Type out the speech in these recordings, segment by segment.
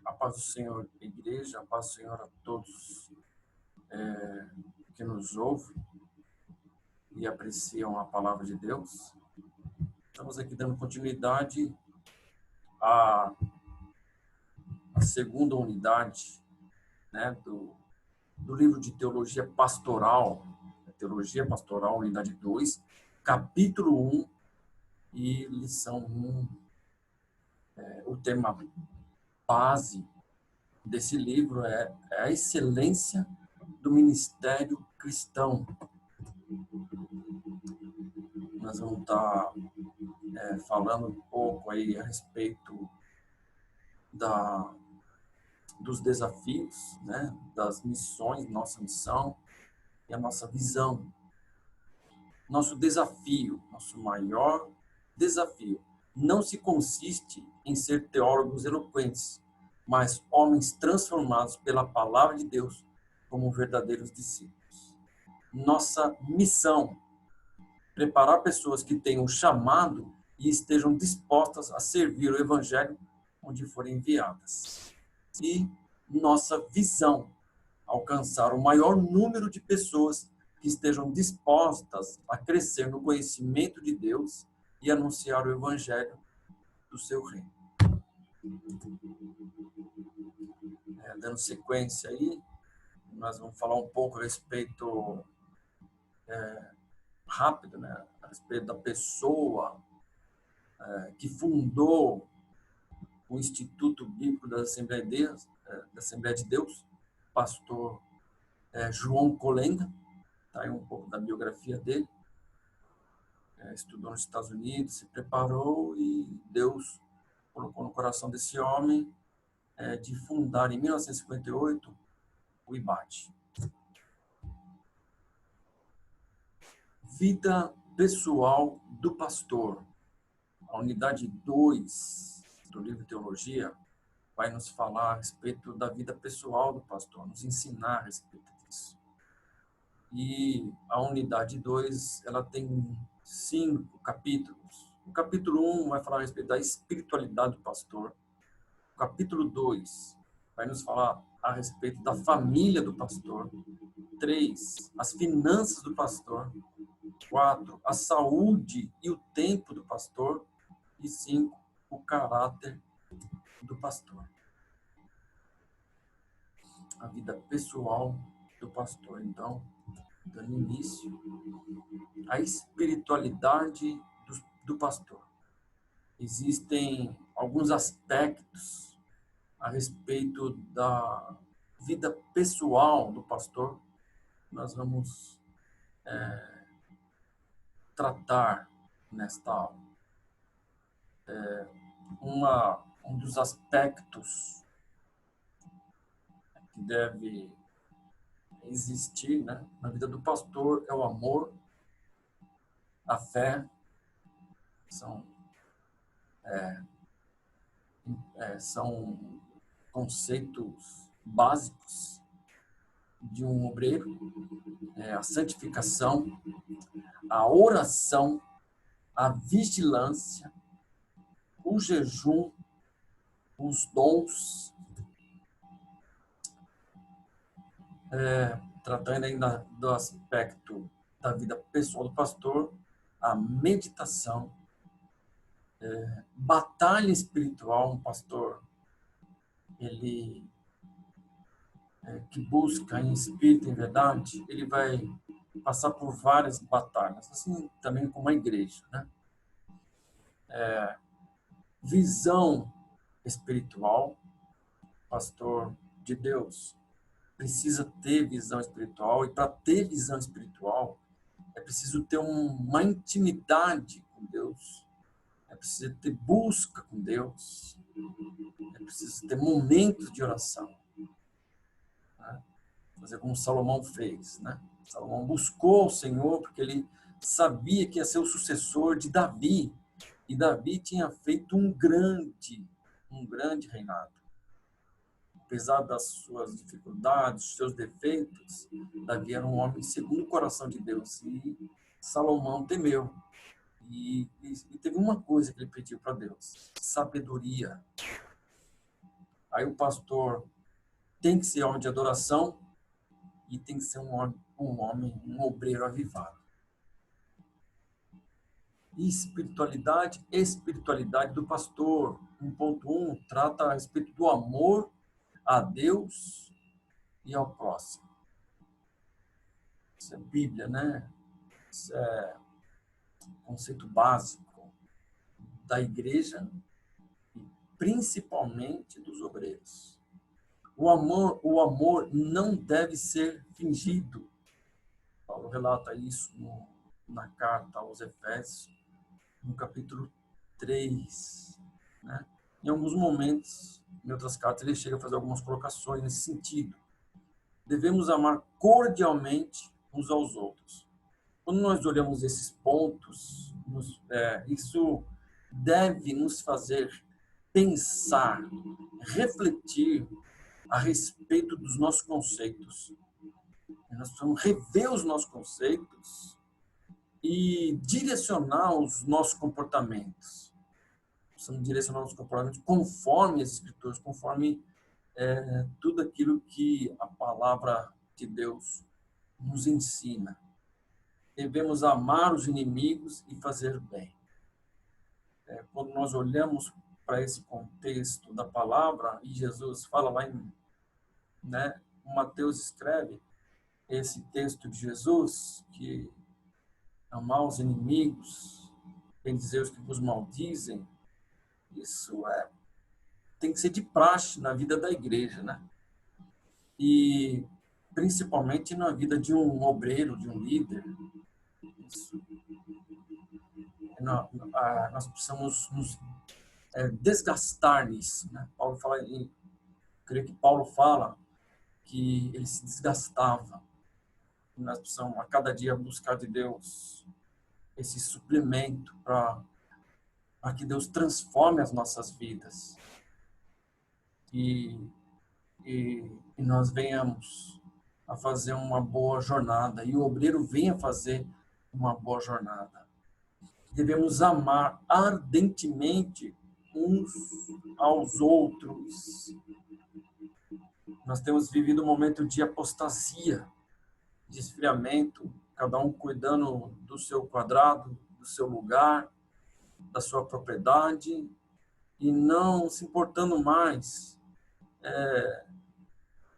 A paz do Senhor, igreja, a paz do Senhor a todos que nos ouvem e apreciam a palavra de Deus. Estamos aqui dando continuidade à segunda unidade, né, do livro de Teologia Pastoral, unidade 2, capítulo 1 e lição 1. O tema base desse livro é a excelência do ministério cristão. Nós vamos estar falando um pouco aí a respeito dos desafios, né, das missões, nossa missão e a nossa visão. Nosso desafio, nosso maior desafio, não se consiste em ser teólogos eloquentes, mas homens transformados pela palavra de Deus como verdadeiros discípulos. Nossa missão, preparar pessoas que tenham um chamado e estejam dispostas a servir o evangelho onde forem enviadas. E nossa visão, alcançar o maior número de pessoas que estejam dispostas a crescer no conhecimento de Deus e anunciar o evangelho do seu reino. Dando sequência aí, nós vamos falar um pouco a respeito rápido, né, a respeito da pessoa que fundou o Instituto Bíblico da Assembleia de Deus, pastor João Kolenga. Tá aí um pouco da biografia dele. Estudou nos Estados Unidos, se preparou e Deus colocou no coração desse homem de fundar em 1958 o IBAT. Vida pessoal do pastor. A unidade 2 do livro Teologia vai nos falar a respeito da vida pessoal do pastor, nos ensinar a respeito disso. E a unidade 2, ela tem 5 capítulos. O capítulo 1 vai falar a respeito da espiritualidade do pastor. O capítulo 2 vai nos falar a respeito da família do pastor. 3, as finanças do pastor. 4, a saúde e o tempo do pastor. E 5, o caráter do pastor. A vida pessoal do pastor. Então, dando início à espiritualidade do pastor. Existem alguns aspectos a respeito da vida pessoal do pastor. Nós vamos tratar nesta aula. Um dos aspectos que deve existir, né, na vida do pastor é o amor, a fé. São conceitos básicos de um obreiro. A santificação, a oração, a vigilância, o jejum, os dons. Tratando ainda do aspecto da vida pessoal do pastor, a meditação, batalha espiritual. Um pastor, ele que busca em espírito, em verdade, ele vai passar por várias batalhas, assim também como a igreja, né? Visão espiritual. Pastor de Deus precisa ter visão espiritual, e para ter visão espiritual é preciso ter uma intimidade com Deus, é preciso ter busca com Deus, é preciso ter momentos de oração, né? Fazer como Salomão fez, né? Salomão buscou o Senhor porque ele sabia que ia ser o sucessor de Davi, e Davi tinha feito um grande reinado. Apesar das suas dificuldades, dos seus defeitos, Davi era um homem segundo o coração de Deus, e Salomão temeu. E teve uma coisa que ele pediu para Deus: sabedoria. Aí o pastor tem que ser homem de adoração e tem que ser um obreiro avivado. E espiritualidade do pastor. 1.1 trata a respeito do amor a Deus e ao próximo. Isso é Bíblia, né? Isso é conceito básico da igreja e principalmente dos obreiros. O amor não deve ser fingido. Paulo relata isso na carta aos Efésios, no capítulo 3, né? Em alguns momentos, em outras cartas, ele chega a fazer algumas colocações nesse sentido. Devemos amar cordialmente uns aos outros. Quando nós olhamos esses pontos, isso deve nos fazer pensar, refletir a respeito dos nossos conceitos. Nós precisamos rever os nossos conceitos e direcionar os nossos comportamentos. Precisamos direcionar os comportamentos conforme as Escrituras, conforme tudo aquilo que a palavra de Deus nos ensina. Devemos amar os inimigos e fazer bem. Quando nós olhamos para esse contexto da palavra, e Jesus fala lá né, Mateus escreve esse texto de Jesus, que amar os inimigos, bendizer os que vos maldizem, isso tem que ser de praxe na vida da igreja, né? E principalmente na vida de um obreiro, de um líder. Isso. Nós precisamos nos desgastar nisso, né? Creio que Paulo fala que ele se desgastava. Nós precisamos a cada dia buscar de Deus esse suplemento para que Deus transforme as nossas vidas e nós venhamos a fazer uma boa jornada e o obreiro venha fazer uma boa jornada. Devemos amar ardentemente uns aos outros. Nós temos vivido um momento de apostasia, de esfriamento, cada um cuidando do seu quadrado, do seu lugar, da sua propriedade, e não se importando mais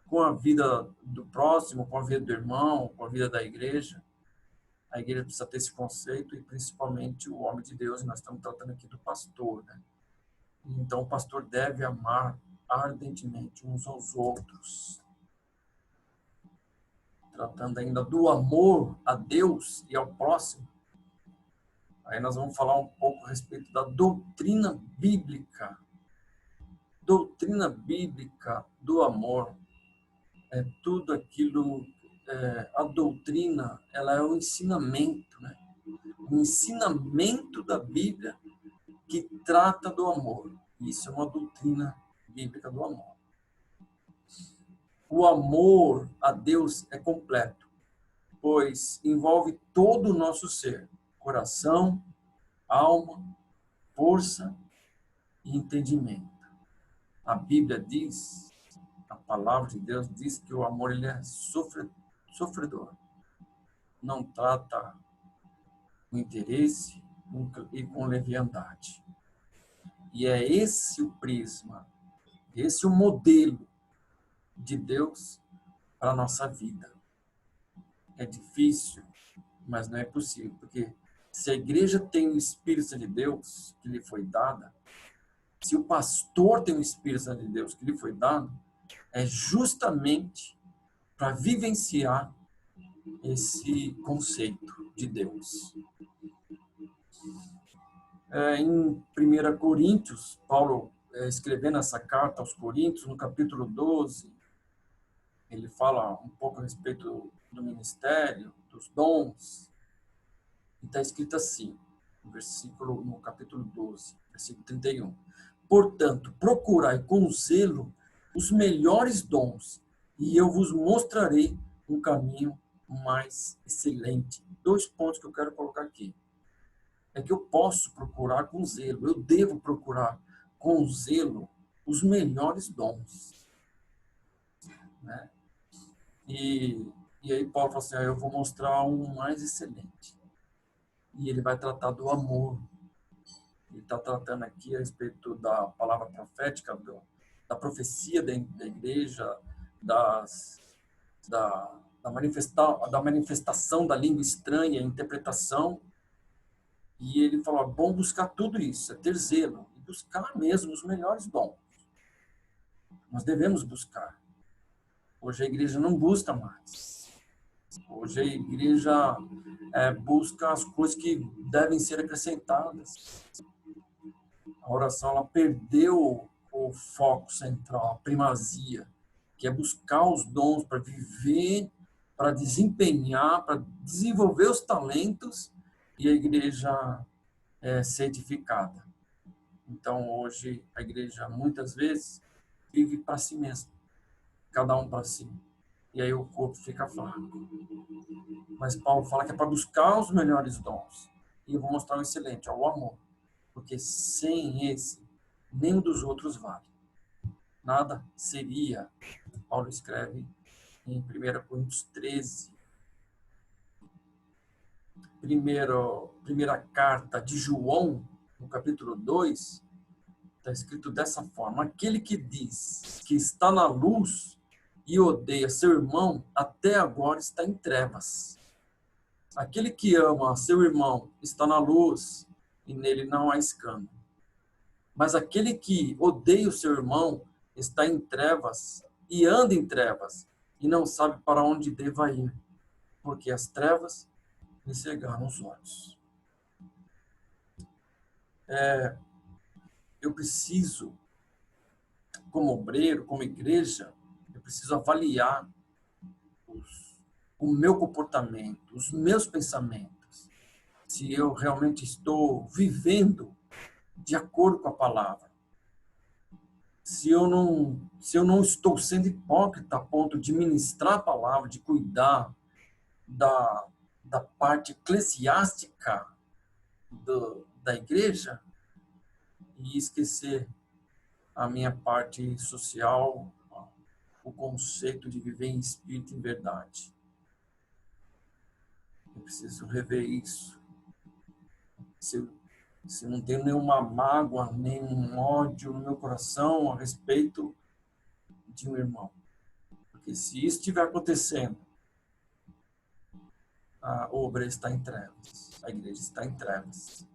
com a vida do próximo, com a vida do irmão, com a vida da igreja. A igreja precisa ter esse conceito, e principalmente o homem de Deus, e nós estamos tratando aqui do pastor, né? Então, o pastor deve amar ardentemente uns aos outros. Tratando ainda do amor a Deus e ao próximo, aí nós vamos falar um pouco a respeito da doutrina bíblica. Doutrina bíblica do amor é tudo aquilo. A doutrina, ela é o ensinamento, né? O ensinamento da Bíblia que trata do amor. Isso é uma doutrina bíblica do amor. O amor a Deus é completo, pois envolve todo o nosso ser, coração, alma, força e entendimento. A Bíblia diz, a palavra de Deus diz que o amor ele é sofredor. Não trata com interesse e com leviandade. E é esse o prisma, esse o modelo de Deus para a nossa vida. É difícil, mas não é possível, porque se a igreja tem o Espírito de Deus que lhe foi dada, se o pastor tem o Espírito de Deus que lhe foi dado, é justamente para vivenciar esse conceito de Deus. Em 1 Coríntios, Paulo, escrevendo essa carta aos Coríntios, no capítulo 12, ele fala um pouco a respeito do ministério, dos dons, e está escrito assim, no capítulo 12, versículo 31. Portanto, procurai com zelo os melhores dons, e eu vos mostrarei um caminho mais excelente. 2 pontos que eu quero colocar aqui. É que eu posso procurar com zelo, eu devo procurar com zelo os melhores dons, né? E aí Paulo fala assim, eu vou mostrar um mais excelente. E ele vai tratar do amor. Ele está tratando aqui a respeito da palavra profética, da profecia da igreja, das, da manifestação da língua estranha, interpretação. E ele falou, bom buscar tudo isso, é ter zelo, e buscar mesmo os melhores dons. Nós devemos buscar. Hoje a igreja não busca mais. Hoje a igreja busca as coisas que devem ser acrescentadas. A oração ela perdeu o foco central, a primazia, que é buscar os dons para viver, para desempenhar, para desenvolver os talentos e a igreja ser edificada. Então, hoje, a igreja, muitas vezes, vive para si mesma, cada um para si. E aí o corpo fica fraco. Mas Paulo fala que é para buscar os melhores dons. E eu vou mostrar o excelente, o amor. Porque sem esse, nenhum dos outros vale. Nada seria. Paulo escreve em 1 Coríntios 13. Primeira carta de João, no capítulo 2, está escrito dessa forma: aquele que diz que está na luz e odeia seu irmão, até agora está em trevas. Aquele que ama seu irmão está na luz e nele não há escândalo. Mas aquele que odeia o seu irmão está em trevas e anda em trevas e não sabe para onde deva ir, porque as trevas lhe cegaram os olhos. Eu preciso, como obreiro, como igreja, eu preciso avaliar o meu comportamento, os meus pensamentos, se eu realmente estou vivendo de acordo com a palavra. Se eu não estou sendo hipócrita a ponto de ministrar a palavra, de cuidar da parte eclesiástica da igreja e esquecer a minha parte social, o conceito de viver em espírito e em verdade. Eu preciso rever isso. Se não tenho nenhuma mágoa, nenhum ódio no meu coração a respeito de um irmão. Porque se isso estiver acontecendo, a obra está em trevas, a igreja está em trevas.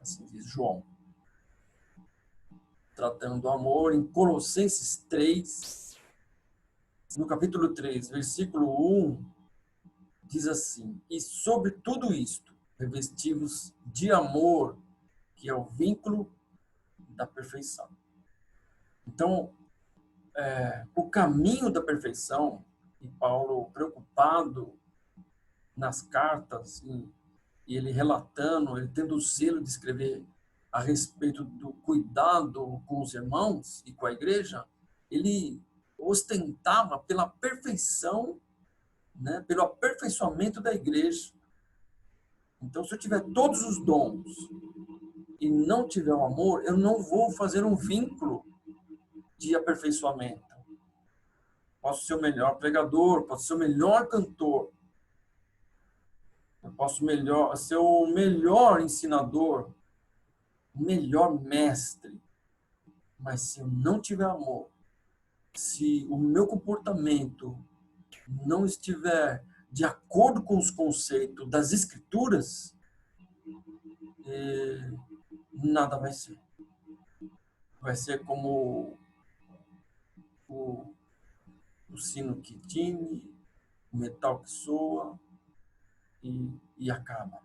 Assim diz João. Tratando do amor em Colossenses 3, no capítulo 3, versículo 1, diz assim: e sobre tudo isto, revestivos de amor, que é o vínculo da perfeição. Então, o caminho da perfeição, e Paulo preocupado nas cartas, e ele relatando, ele tendo o zelo de escrever a respeito do cuidado com os irmãos e com a igreja, ele ostentava pela perfeição, né, pelo aperfeiçoamento da igreja. Então, se eu tiver todos os dons e não tiver o amor, eu não vou fazer um vínculo de aperfeiçoamento. Posso ser o melhor pregador, posso ser o melhor cantor, eu posso ser o melhor ensinador, o melhor mestre, mas se eu não tiver amor, se o meu comportamento não estiver de acordo com os conceitos das Escrituras, nada vai ser. Vai ser como o sino que tine, o metal que soa e acaba.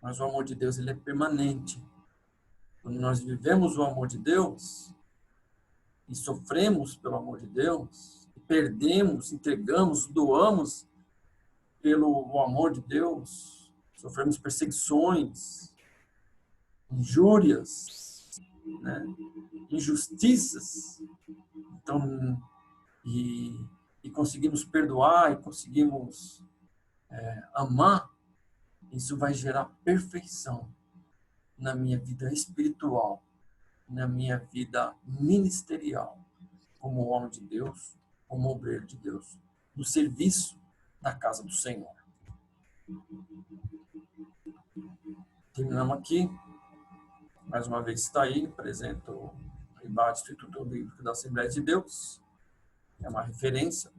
Mas o amor de Deus ele é permanente. Quando nós vivemos o amor de Deus e sofremos pelo amor de Deus, perdemos, entregamos, doamos pelo amor de Deus, sofremos perseguições, injúrias, né? Injustiças. Então, e conseguimos perdoar e conseguimos amar, isso vai gerar perfeição na minha vida espiritual, na minha vida ministerial, como homem de Deus, como obreiro de Deus, no serviço da casa do Senhor. Terminamos aqui. Mais uma vez está aí, apresento o IBAT, Instituto Bíblico da Assembleia de Deus. É uma referência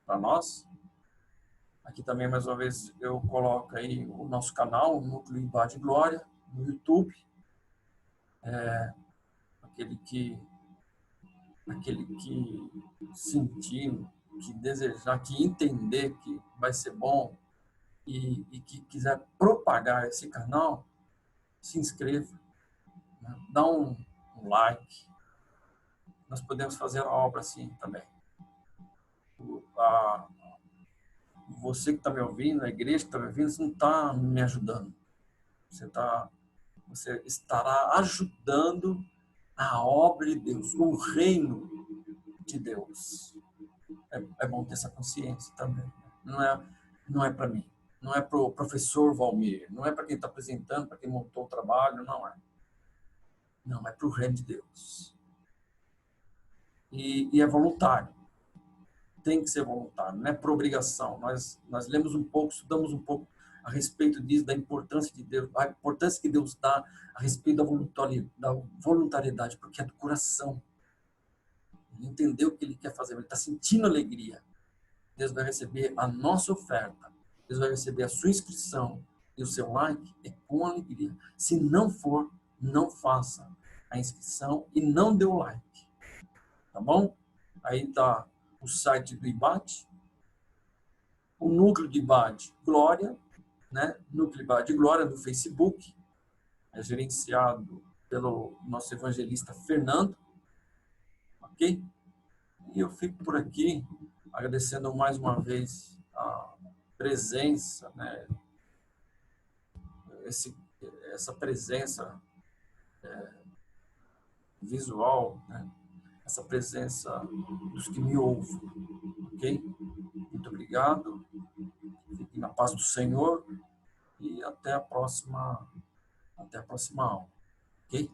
para nós. Aqui também, mais uma vez, eu coloco aí o nosso canal, o Núcleo IBAT Glória, no YouTube. Aquele que sentir, que desejar, que entender que vai ser bom e que quiser propagar esse canal, se inscreva, né? Dá um like. Nós podemos fazer a obra assim também. Você que está me ouvindo, a igreja que está me ouvindo, você não está me ajudando. Você estará ajudando a obra de Deus, o reino de Deus. É bom ter essa consciência também. Não é para mim, não é para o professor Valmir, não é para quem está apresentando, para quem montou o trabalho, não é. Não, é para o reino de Deus. E é voluntário. Tem que ser voluntário, não é por obrigação. Nós lemos um pouco, estudamos um pouco a respeito disso, da importância de Deus, a importância que Deus dá a respeito da voluntariedade, porque é do coração. Ele entendeu o que ele quer fazer, ele está sentindo alegria. Deus vai receber a nossa oferta, Deus vai receber a sua inscrição e o seu like é com alegria. Se não for, não faça a inscrição e não dê o like. Tá bom? Aí está o site do IBAT, o núcleo de IBAT Glória, né? Núcleo IBAT Glória no Facebook, é gerenciado pelo nosso evangelista Fernando, ok? E eu fico por aqui, agradecendo mais uma vez a presença, né? Essa presença visual, né? Essa presença dos que me ouvem, ok? Muito obrigado, fiquem na paz do Senhor e até a próxima aula, ok?